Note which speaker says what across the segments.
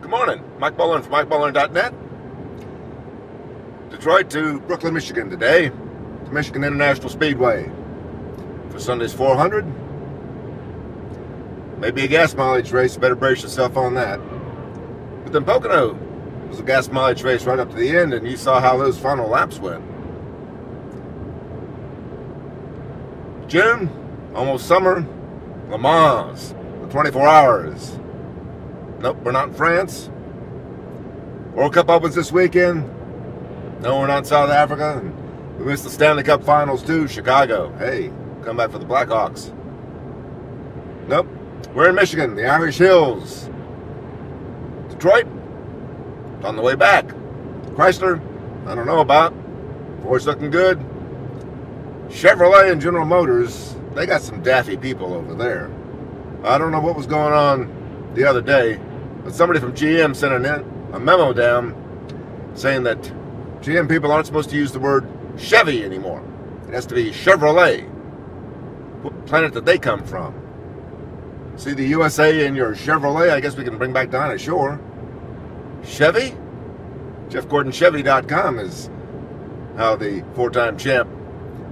Speaker 1: Good morning. Mike Boland from MikeBoland.net. Detroit to Brooklyn, Michigan today, to Michigan International Speedway for Sunday's 400. Maybe a gas mileage race. Better brace yourself on that. But then Pocono was a gas mileage race right up to the end, and you saw how those final laps went. June, almost summer, LeMans, the 24 hours. Nope, we're not in France. World Cup opens this weekend. No, we're not in South Africa. And we missed the Stanley Cup Finals too, Chicago. Hey, come back for the Blackhawks. Nope, we're in Michigan, the Irish Hills. Detroit, on the way back. Chrysler, I don't know about. Ford's looking good. Chevrolet and General Motors, they got some daffy people over there. I don't know what was going on the other day, but somebody from GM sent a memo down saying that GM people aren't supposed to use the word Chevy anymore. It has to be Chevrolet. What planet did they come from? See the USA in your Chevrolet? I guess we can bring back Dinah Shore. Chevy? JeffGordonChevy.com is how the four-time champ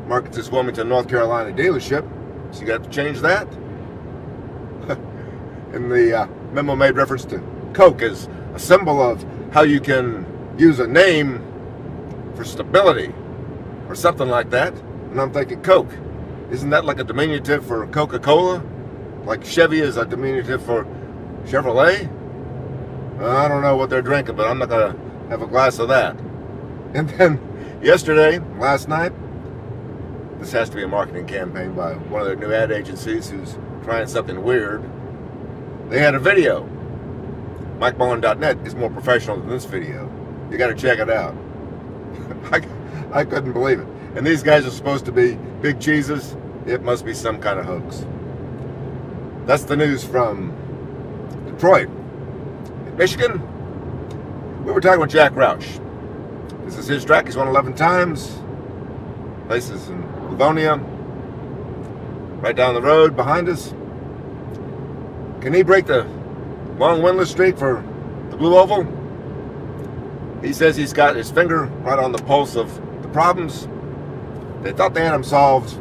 Speaker 1: markets his Wilmington, North Carolina dealership. So you got to change that. And the memo made reference to Coke as a symbol of how you can use a name for stability or something like that. And I'm thinking, Coke, isn't that like a diminutive for Coca-Cola? Like Chevy is a diminutive for Chevrolet? I don't know what they're drinking, but I'm not going to have a glass of that. And then last night, this has to be a marketing campaign by one of their new ad agencies who's trying something weird. They had a video. MikeBoland.net is more professional than this video. You got to check it out. I couldn't believe it. And these guys are supposed to be big cheeses. It must be some kind of hoax. That's the news from Detroit. In Michigan, we were talking with Jack Roush. This is his track. He's won 11 times. Places in Livonia, right down the road behind us. Can he break the long winless streak for the Blue Oval? He says he's got his finger right on the pulse of the problems. They thought they had them solved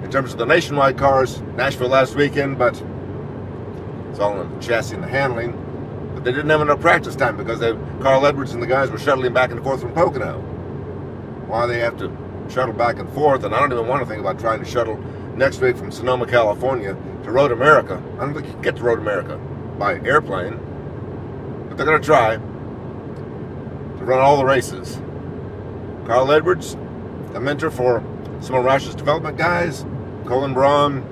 Speaker 1: in terms of the nationwide cars, Nashville last weekend, but it's all in the chassis and the handling. But they didn't have enough practice time because Carl Edwards and the guys were shuttling back and forth from Pocono. Why they have to shuttle back and forth, and I don't even want to think about trying to shuttle next week from Sonoma, California to Road America. I don't think you can get to Road America by airplane, but they're going to try to run all the races. Carl Edwards, a mentor for some of Roush's development guys, Colin Braun,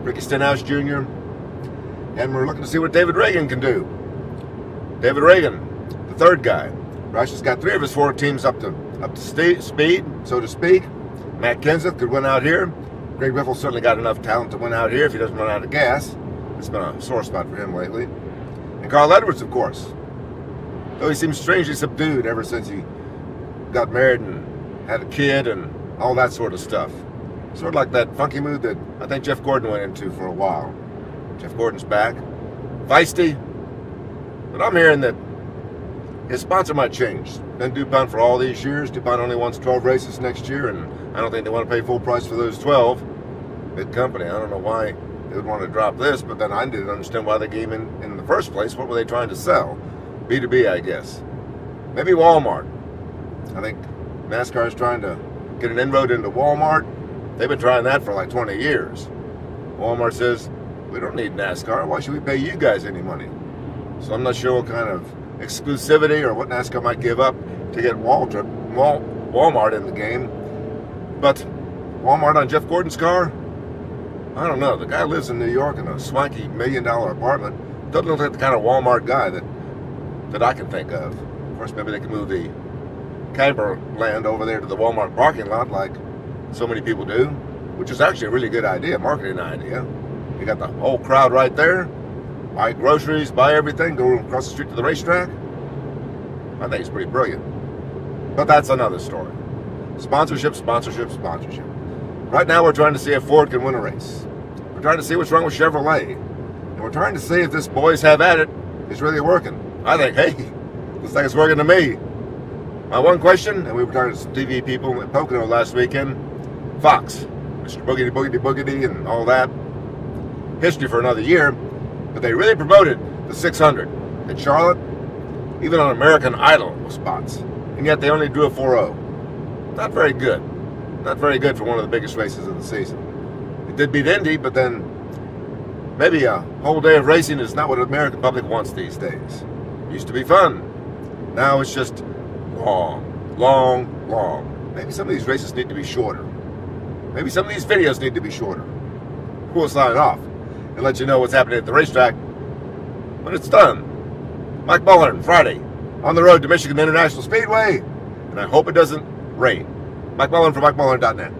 Speaker 1: Ricky Stenhouse Jr., and we're looking to see what David Reagan can do. David Reagan, the third guy. Roush has got 3 of his 4 teams up to speed, so to speak. Matt Kenseth could win out here. Greg Biffle certainly got enough talent to win out here if he doesn't run out of gas. It's been a sore spot for him lately. And Carl Edwards, of course. Though he seems strangely subdued ever since he got married and had a kid and all that sort of stuff. Sort of like that funky mood that I think Jeff Gordon went into for a while. Jeff Gordon's back. Feisty. But I'm hearing that his sponsor might change. Been DuPont for all these years. DuPont only wants 12 races next year, and I don't think they want to pay full price for those 12. Big company. I don't know why they would want to drop this, but then I didn't understand why they gave in the first place. What were they trying to sell? B2B, I guess. Maybe Walmart. I think NASCAR is trying to get an inroad into Walmart. They've been trying that for like 20 years. Walmart says, we don't need NASCAR. Why should we pay you guys any money? So I'm not sure what kind of exclusivity or what NASCAR might give up to get Walmart in the game. But Walmart on Jeff Gordon's car? I don't know. The guy lives in New York in a swanky $1 million apartment. Doesn't look like the kind of Walmart guy that I can think of. Of course, maybe they can move the camper land over there to the Walmart parking lot like so many people do, which is actually a really good idea, marketing idea. You got the whole crowd right there. Buy groceries, buy everything, go across the street to the racetrack. I think it's pretty brilliant. But that's another story. Sponsorship. Right now we're trying to see if Ford can win a race. We're trying to see what's wrong with Chevrolet. And we're trying to see if this boys have at it is really working. I think, hey, looks like it's working to me. My one question, and we were talking to some TV people at Pocono last weekend, Fox, Mr. Boogity Boogity Boogity and all that, history for another year, but they really promoted the 600 in Charlotte, even on American Idol spots, and yet they only drew a 4.0. Not very good. Not very good for one of the biggest races of the season. It did beat Indy, but then maybe a whole day of racing is not what the American public wants these days. It used to be fun. Now it's just long, long, long. Maybe some of these races need to be shorter. Maybe some of these videos need to be shorter. We'll sign off and let you know what's happening at the racetrack when it's done. Mike Mullen, Friday, on the road to Michigan International Speedway, and I hope it doesn't rain. Mike Mullen from MikeMullen.net.